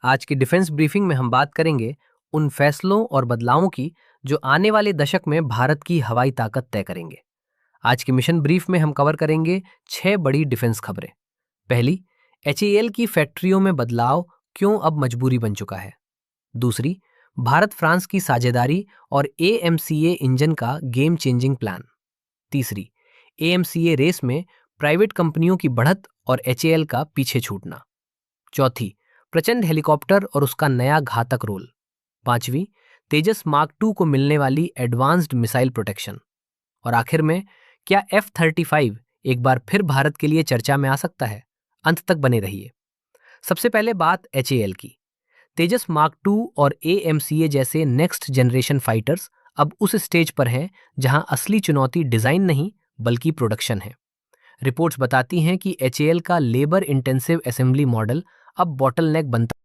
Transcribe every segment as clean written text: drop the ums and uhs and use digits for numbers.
आज की defence briefing में हम बात करेंगे उन फैसलों और बदलावों की जो आने वाले दशक में भारत की हवाई ताकत तय करेंगे। आज के मिशन ब्रीफ में हम कवर करेंगे 6 बड़ी डिफेंस खबरें। पहली, एचएएल की फैक्ट्रियों में बदलाव क्यों अब मजबूरी बन चुका है। दूसरी, भारत फ्रांस की साझेदारी और एएमसीए इंजन का गेम चेंजिंग प्लान। तीसरी, एएमसीए रेस में प्राइवेट कंपनियों की बढ़त और एचएएल का पीछे छूटना। चौथी, प्रचंड हेलीकॉप्टर और उसका नया घातक रोल। पांचवी, तेजस मार्क 2 को मिलने वाली एडवांस्ड मिसाइल प्रोटेक्शन। और आखिर में, क्या F-35 एक बार फिर भारत के लिए चर्चा में आ सकता है। अंत तक बने रहिए। सबसे पहले बात एचएएल की। तेजस मार्क 2 और एएमसीए जैसे नेक्स्ट जनरेशन फाइटर्स अब उस स्टेज पर हैं जहां असली चुनौती डिजाइन नहीं बल्कि प्रोडक्शन है। रिपोर्ट्स बताती हैं कि एचएएल का लेबर इंटेंसिव असेंबली मॉडल अब बॉटलनेक बनता।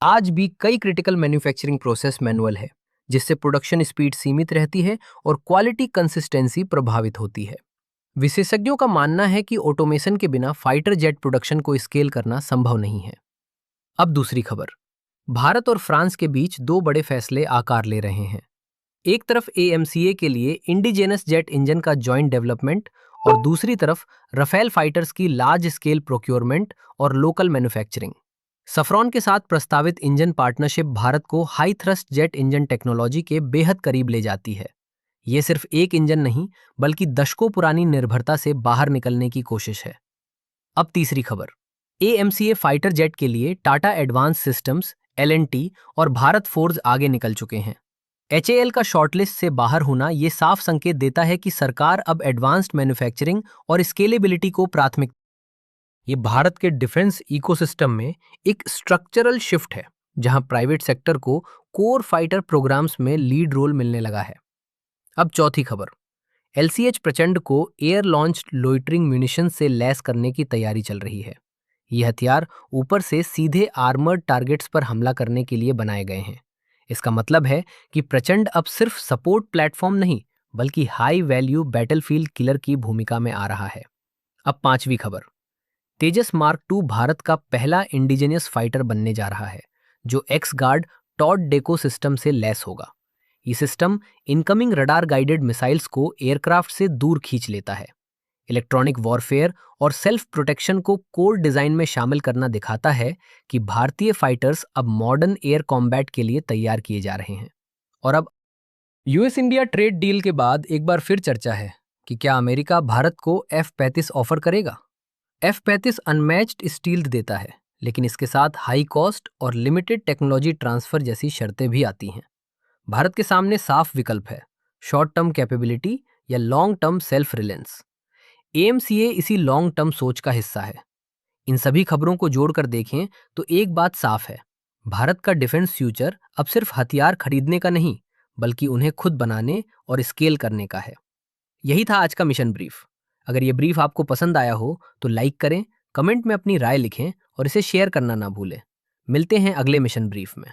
आज भी कई क्रिटिकल मैन्युफैक्चरिंग प्रोसेस मैनुअल है, जिससे प्रोडक्शन स्पीड सीमित रहती है और क्वालिटी कंसिस्टेंसी प्रभावित होती है। विशेषज्ञों का मानना है कि ऑटोमेशन के बिना फाइटर जेट प्रोडक्शन को स्केल करना संभव नहीं है। अब दूसरी खबर। भारत और फ्रांस के बीच 2 बड़े फैसले आकार ले रहे हैं। एक तरफ एएमसीए के लिए इंडिजेनस जेट इंजन का जॉइंट डेवलपमेंट और दूसरी तरफ रफेल फाइटर्स की लार्ज स्केल प्रोक्योरमेंट और लोकल मैन्युफैक्चरिंग। सफ्रॉन के साथ प्रस्तावित इंजन पार्टनरशिप भारत को high thrust jet engine technology के बेहद करीब ले जाती है। ये सिर्फ एक इंजन नहीं बल्कि दशकों पुरानी निर्भरता से बाहर निकलने की कोशिश है। अब तीसरी खबर। एएमसीए फाइटर जेट के लिए टाटा एडवांस सिस्टम्स, एलएनटी और भारत फोर्ज आगे निकल चुके हैं। एचएएल का शॉर्टलिस्ट से बाहर होना ये साफ संकेत देता है कि सरकार अब एडवांस्ड मैन्युफैक्चरिंग और स्केलेबिलिटी को प्राथमिकता। ये भारत के डिफेंस इकोसिस्टम में एक स्ट्रक्चरल शिफ्ट है, जहां प्राइवेट सेक्टर को कोर फाइटर प्रोग्राम्स में लीड रोल मिलने लगा है। अब चौथी खबर। एलसीएच प्रचंड को एयर लॉन्च्ड लोइटरिंग म्यूनिशन से लैस करने की तैयारी चल रही है। ये हथियार ऊपर से सीधे आर्मर्ड टारगेट्स पर हमला करने के लिए बनाए गए हैं। इसका मतलब है कि प्रचंड अब सिर्फ सपोर्ट प्लेटफॉर्म नहीं बल्कि हाई वैल्यू बैटलफील्ड किलर की भूमिका में आ रहा है। अब पांचवी खबर। तेजस मार्क 2 भारत का पहला इंडिजिनियस फाइटर बनने जा रहा है, जो X guard towed decoy system से लैस होगा। ये system incoming radar guided missiles को एयरक्राफ्ट से दूर खींच लेता है। इलेक्ट्रॉनिक वॉरफेयर और सेल्फ प्रोटेक्शन को कोर डिजाइन में शामिल करना दिखाता है कि भारतीय फाइटर्स अब मॉडर्न एयर कॉम्बैट के लिए तैयार किए जा रहे हैं। और अब यूएस इंडिया ट्रेड डील के बाद एक बार फिर चर्चा है कि क्या अमेरिका भारत को F-35 ऑफर करेगा। F-35 अनमैच्ड स्टील्थ देता है, लेकिन इसके साथ हाई कॉस्ट और लिमिटेड टेक्नोलॉजी ट्रांसफर जैसी शर्तें भी आती हैं। भारत के सामने साफ विकल्प है, शॉर्ट टर्म कैपेबिलिटी या long term self reliance. AMCA इसी लॉन्ग टर्म सोच का हिस्सा है। इन सभी खबरों को जोड़कर देखें तो एक बात साफ है, भारत का डिफेंस फ्यूचर अब सिर्फ हथियार खरीदने का नहीं बल्कि उन्हें खुद बनाने और स्केल करने का है। यही था आज का मिशन ब्रीफ। अगर ये ब्रीफ आपको पसंद आया हो तो लाइक करें, कमेंट में अपनी राय लिखें और इसे शेयर करना ना भूलें। मिलते हैं अगले मिशन ब्रीफ में।